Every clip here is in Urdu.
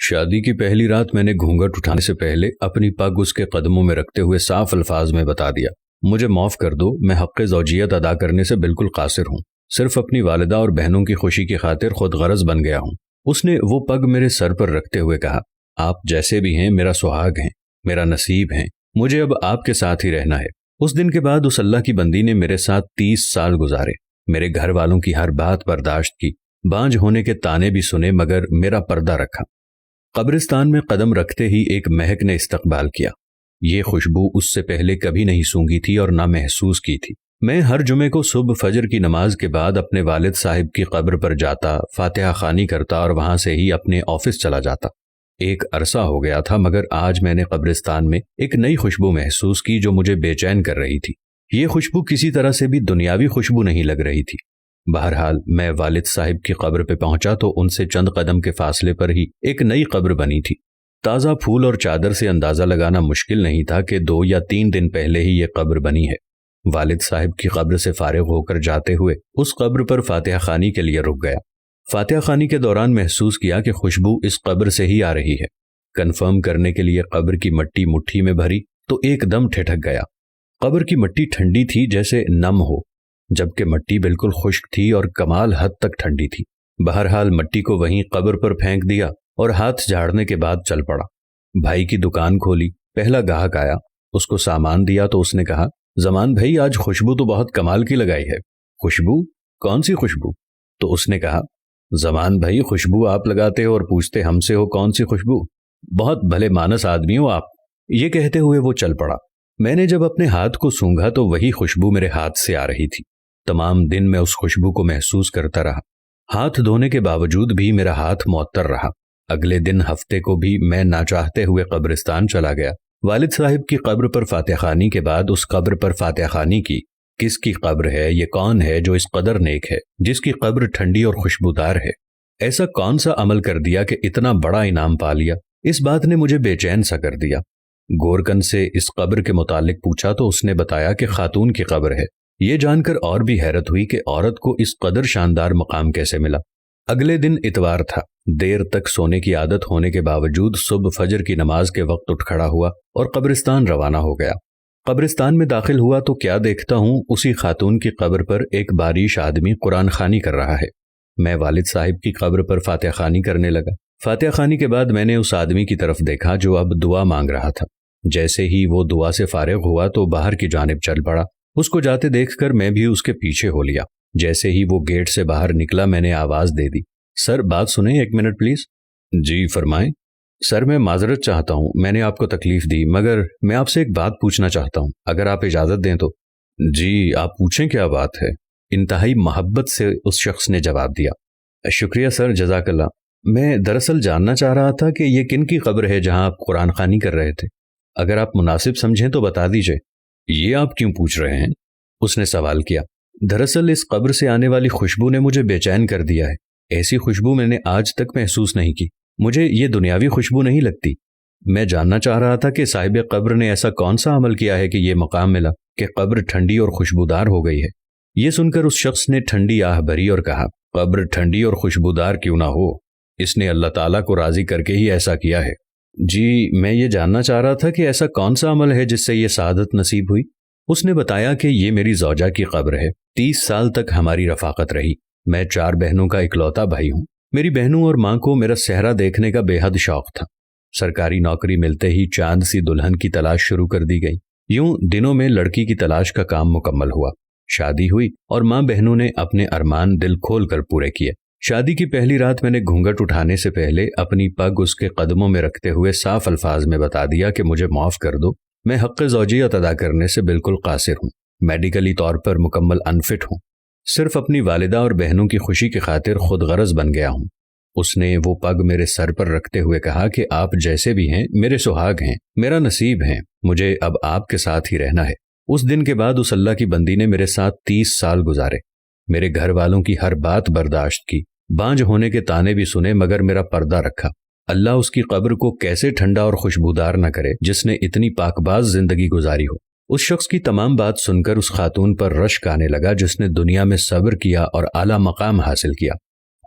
شادی کی پہلی رات میں نے گھونگھٹ اٹھانے سے پہلے اپنی پگ اس کے قدموں میں رکھتے ہوئے صاف الفاظ میں بتا دیا، مجھے معاف کر دو، میں حق زوجیت ادا کرنے سے بالکل قاصر ہوں، صرف اپنی والدہ اور بہنوں کی خوشی کی خاطر خود غرض بن گیا ہوں۔ اس نے وہ پگ میرے سر پر رکھتے ہوئے کہا، آپ جیسے بھی ہیں میرا سہاگ ہیں، میرا نصیب ہیں، مجھے اب آپ کے ساتھ ہی رہنا ہے۔ اس دن کے بعد اس اللہ کی بندی نے میرے ساتھ 30 سال گزارے، میرے گھر والوں کی ہر بات برداشت کی، بانجھ ہونے کے طعنے بھی سنے مگر میرا پردہ رکھا۔ قبرستان میں قدم رکھتے ہی ایک مہک نے استقبال کیا۔ یہ خوشبو اس سے پہلے کبھی نہیں سونگھی تھی اور نہ محسوس کی تھی۔ میں ہر جمعے کو صبح فجر کی نماز کے بعد اپنے والد صاحب کی قبر پر جاتا، فاتحہ خوانی کرتا اور وہاں سے ہی اپنے آفس چلا جاتا۔ ایک عرصہ ہو گیا تھا مگر آج میں نے قبرستان میں ایک نئی خوشبو محسوس کی جو مجھے بے چین کر رہی تھی۔ یہ خوشبو کسی طرح سے بھی دنیاوی خوشبو نہیں لگ رہی تھی۔ بہرحال میں والد صاحب کی قبر پہ پہنچا تو ان سے چند قدم کے فاصلے پر ہی ایک نئی قبر بنی تھی۔ تازہ پھول اور چادر سے اندازہ لگانا مشکل نہیں تھا کہ 2 یا 3 دن پہلے ہی یہ قبر بنی ہے۔ والد صاحب کی قبر سے فارغ ہو کر جاتے ہوئے اس قبر پر فاتحہ خوانی کے لیے رک گیا۔ فاتحہ خوانی کے دوران محسوس کیا کہ خوشبو اس قبر سے ہی آ رہی ہے۔ کنفرم کرنے کے لیے قبر کی مٹی مٹھی میں بھری تو ایک دم ٹھٹک گیا۔ قبر کی مٹی ٹھنڈی تھی جیسے نم ہو، جبکہ مٹی بالکل خشک تھی اور کمال حد تک ٹھنڈی تھی۔ بہرحال مٹی کو وہیں قبر پر پھینک دیا اور ہاتھ جھاڑنے کے بعد چل پڑا۔ بھائی کی دکان کھولی، پہلا گاہک آیا، اس کو سامان دیا تو اس نے کہا، زمان بھائی آج خوشبو تو بہت کمال کی لگائی ہے۔ خوشبو؟ کون سی خوشبو؟ تو اس نے کہا، زمان بھائی خوشبو آپ لگاتے ہو اور پوچھتے ہم سے ہو کون سی خوشبو؟ بہت بھلے مانس آدمی ہو آپ۔ یہ کہتے ہوئے وہ چل پڑا۔ میں نے جب اپنے ہاتھ کو سونگھا تو وہی خوشبو میرے ہاتھ سے آ رہی تھی۔ تمام دن میں اس خوشبو کو محسوس کرتا رہا۔ ہاتھ دھونے کے باوجود بھی میرا ہاتھ معطر رہا۔ اگلے دن ہفتے کو بھی میں نہ چاہتے ہوئے قبرستان چلا گیا۔ والد صاحب کی قبر پر فاتحہ خوانی کے بعد اس قبر پر فاتحہ خوانی کی۔ کس کی قبر ہے؟ یہ کون ہے جو اس قدر نیک ہے، جس کی قبر ٹھنڈی اور خوشبودار ہے؟ ایسا کون سا عمل کر دیا کہ اتنا بڑا انعام پا لیا؟ اس بات نے مجھے بے چین سا کر دیا۔ گورکن سے اس قبر کے متعلق پوچھا تو اس نے بتایا کہ خاتون کی قبر ہے۔ یہ جان کر اور بھی حیرت ہوئی کہ عورت کو اس قدر شاندار مقام کیسے ملا۔ اگلے دن اتوار تھا۔ دیر تک سونے کی عادت ہونے کے باوجود صبح فجر کی نماز کے وقت اٹھ کھڑا ہوا اور قبرستان روانہ ہو گیا۔ قبرستان میں داخل ہوا تو کیا دیکھتا ہوں، اسی خاتون کی قبر پر ایک باریش آدمی قرآن خوانی کر رہا ہے۔ میں والد صاحب کی قبر پر فاتحہ خوانی کرنے لگا۔ فاتحہ خوانی کے بعد میں نے اس آدمی کی طرف دیکھا جو اب دعا مانگ رہا تھا۔ جیسے ہی وہ دعا سے فارغ ہوا تو باہر کی جانب چل پڑا۔ اس کو جاتے دیکھ کر میں بھی اس کے پیچھے ہو لیا۔ جیسے ہی وہ گیٹ سے باہر نکلا میں نے آواز دے دی، سر بات سنیں 1 منٹ پلیز۔ جی فرمائیں۔ سر میں معذرت چاہتا ہوں، میں نے آپ کو تکلیف دی، مگر میں آپ سے ایک بات پوچھنا چاہتا ہوں، اگر آپ اجازت دیں تو۔ جی آپ پوچھیں، کیا بات ہے؟ انتہائی محبت سے اس شخص نے جواب دیا۔ شکریہ سر، جزاک اللہ۔ میں دراصل جاننا چاہ رہا تھا کہ یہ کن کی قبر ہے جہاں آپ قرآن خوانی کر رہے تھے؟ اگر آپ مناسب سمجھیں تو بتا دیجئے۔ یہ آپ کیوں پوچھ رہے ہیں؟ اس نے سوال کیا۔ دراصل اس قبر سے آنے والی خوشبو نے مجھے بے چین کر دیا ہے۔ ایسی خوشبو میں نے آج تک محسوس نہیں کی۔ مجھے یہ دنیاوی خوشبو نہیں لگتی۔ میں جاننا چاہ رہا تھا کہ صاحب قبر نے ایسا کون سا عمل کیا ہے کہ یہ مقام ملا کہ قبر ٹھنڈی اور خوشبودار ہو گئی ہے۔ یہ سن کر اس شخص نے ٹھنڈی آہ بھری اور کہا، قبر ٹھنڈی اور خوشبودار کیوں نہ ہو، اس نے اللہ تعالیٰ کو راضی کر کے ہی ایسا کیا ہے۔ جی میں یہ جاننا چاہ رہا تھا کہ ایسا کون سا عمل ہے جس سے یہ سعادت نصیب ہوئی۔ اس نے بتایا کہ یہ میری زوجہ کی قبر ہے۔ 30 سال تک ہماری رفاقت رہی۔ میں 4 بہنوں کا اکلوتا بھائی ہوں۔ میری بہنوں اور ماں کو میرا صحرا دیکھنے کا بے حد شوق تھا۔ سرکاری نوکری ملتے ہی چاند سی دلہن کی تلاش شروع کر دی گئی۔ یوں دنوں میں لڑکی کی تلاش کا کام مکمل ہوا۔ شادی ہوئی اور ماں بہنوں نے اپنے ارمان دل کھول کر پورے کیے۔ شادی کی پہلی رات میں نے گھونگھٹ اٹھانے سے پہلے اپنی پگ اس کے قدموں میں رکھتے ہوئے صاف الفاظ میں بتا دیا کہ مجھے معاف کر دو، میں حق زوجیت ادا کرنے سے بالکل قاصر ہوں، میڈیکلی طور پر مکمل انفٹ ہوں، صرف اپنی والدہ اور بہنوں کی خوشی کی خاطر خود غرض بن گیا ہوں۔ اس نے وہ پگ میرے سر پر رکھتے ہوئے کہا کہ آپ جیسے بھی ہیں میرے سہاگ ہیں، میرا نصیب ہیں، مجھے اب آپ کے ساتھ ہی رہنا ہے۔ اس دن کے بعد اس اللہ کی بندی نے میرے ساتھ 30 سال گزارے، میرے گھر والوں کی ہر بات برداشت کی، بانجھ ہونے کے طعنے بھی سنے مگر میرا پردہ رکھا۔ اللہ اس کی قبر کو کیسے ٹھنڈا اور خوشبودار نہ کرے جس نے اتنی پاکباز زندگی گزاری ہو۔ اس شخص کی تمام بات سن کر اس خاتون پر رشک آنے لگا جس نے دنیا میں صبر کیا اور اعلیٰ مقام حاصل کیا۔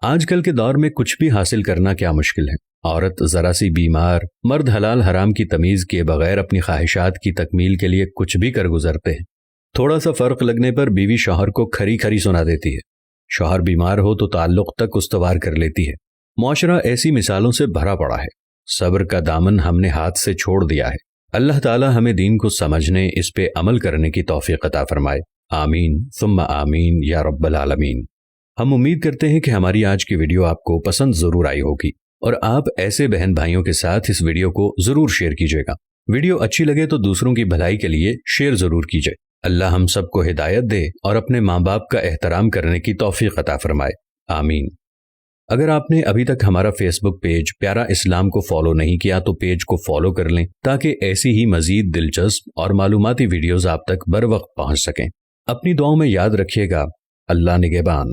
آج کل کے دور میں کچھ بھی حاصل کرنا کیا مشکل ہے، عورت ذرا سی بیمار، مرد حلال حرام کی تمیز کیے بغیر اپنی خواہشات کی تکمیل کے لیے کچھ بھی کر گزرتے ہیں۔ تھوڑا سا فرق لگنے پر بیوی شوہر کو کھری کھری سنا دیتی ہے، شوہر بیمار ہو تو تعلق تک استوار کر لیتی ہے۔ معاشرہ ایسی مثالوں سے بھرا پڑا ہے۔ صبر کا دامن ہم نے ہاتھ سے چھوڑ دیا ہے۔ اللہ تعالی ہمیں دین کو سمجھنے، اس پہ عمل کرنے کی توفیق عطا فرمائے۔ آمین ثم آمین یا رب العالمین۔ ہم امید کرتے ہیں کہ ہماری آج کی ویڈیو آپ کو پسند ضرور آئی ہوگی، اور آپ ایسے بہن بھائیوں کے ساتھ اس ویڈیو کو ضرور شیئر کیجیے گا۔ ویڈیو اچھی لگے تو دوسروں کی بھلائی کے لیے شیئر ضرور کیجیے۔ اللہ ہم سب کو ہدایت دے اور اپنے ماں باپ کا احترام کرنے کی توفیق عطا فرمائے۔ آمین۔ اگر آپ نے ابھی تک ہمارا فیس بک پیج پیارا اسلام کو فالو نہیں کیا تو پیج کو فالو کر لیں تاکہ ایسی ہی مزید دلچسپ اور معلوماتی ویڈیوز آپ تک بر وقت پہنچ سکیں۔ اپنی دعاؤں میں یاد رکھیے گا۔ اللہ نگہبان۔